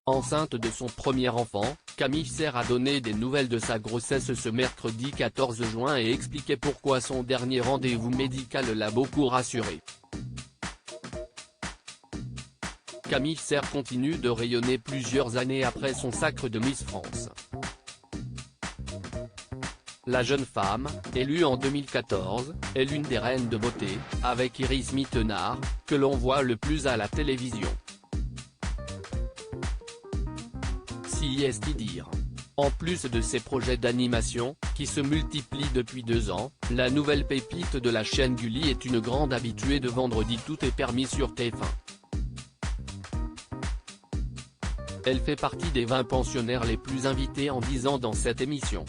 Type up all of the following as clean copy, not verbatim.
Enceinte de son premier enfant, Camille Serre a donné des nouvelles de sa grossesse ce mercredi 14 juin et expliqué pourquoi son dernier rendez-vous médical l'a beaucoup rassurée. Camille Serre continue de rayonner plusieurs années après son sacre de Miss France. La jeune femme, élue en 2014, est l'une des reines de beauté, avec Iris Mittenard, que l'on voit le plus à la télévision. Si est-y dire. En plus de ses projets d'animation, qui se multiplient depuis 2 ans, la nouvelle pépite de la chaîne Gulli est une grande habituée de Vendredi tout est permis sur TF1. Elle fait partie des 20 pensionnaires les plus invités en 10 ans dans cette émission.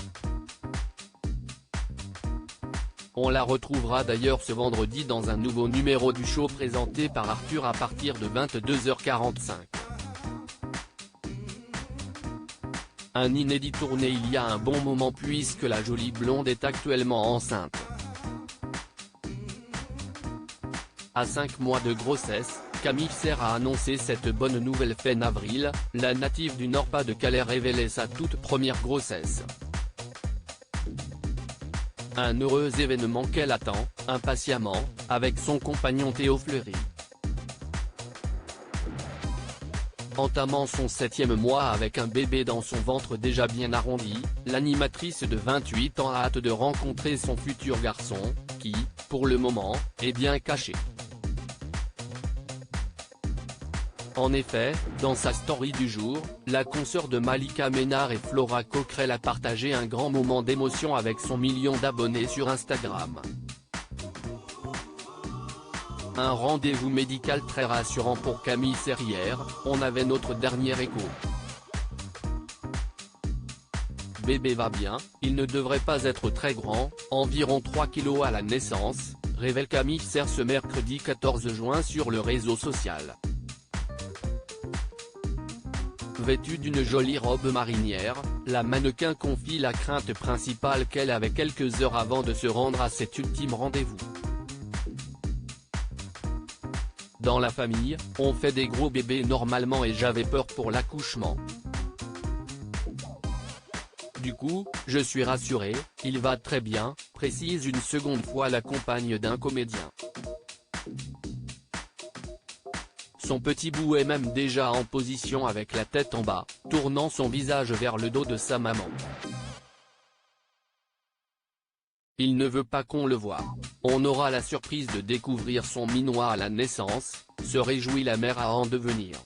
On la retrouvera d'ailleurs ce vendredi dans un nouveau numéro du show présenté par Arthur à partir de 22h45. Un inédit tourné il y a un bon moment puisque la jolie blonde est actuellement enceinte. À 5 mois de grossesse, Camille Serre a annoncé cette bonne nouvelle fin avril, la native du Nord-Pas-de-Calais révélait sa toute première grossesse. Un heureux événement qu'elle attend, impatiemment, avec son compagnon Théo Fleury. Entamant son 7e mois avec un bébé dans son ventre déjà bien arrondi, l'animatrice de 28 ans a hâte de rencontrer son futur garçon, qui, pour le moment, est bien caché. En effet, dans sa story du jour, la consoeur de Malika Ménard et Flora Coquerel a partagé un grand moment d'émotion avec son million d'abonnés sur Instagram. Un rendez-vous médical très rassurant pour Camille Serre hier, on avait notre dernier écho. Bébé va bien, il ne devrait pas être très grand, environ 3 kg à la naissance, révèle Camille Serre ce mercredi 14 juin sur le réseau social. Vêtue d'une jolie robe marinière, la mannequin confie la crainte principale qu'elle avait quelques heures avant de se rendre à cet ultime rendez-vous. Dans la famille, on fait des gros bébés normalement et j'avais peur pour l'accouchement. Du coup, je suis rassurée, il va très bien, précise une seconde fois la compagne d'un comédien. Son petit bout est même déjà en position avec la tête en bas, tournant son visage vers le dos de sa maman. Il ne veut pas qu'on le voie. On aura la surprise de découvrir son minois à la naissance, se réjouit la mère à en devenir.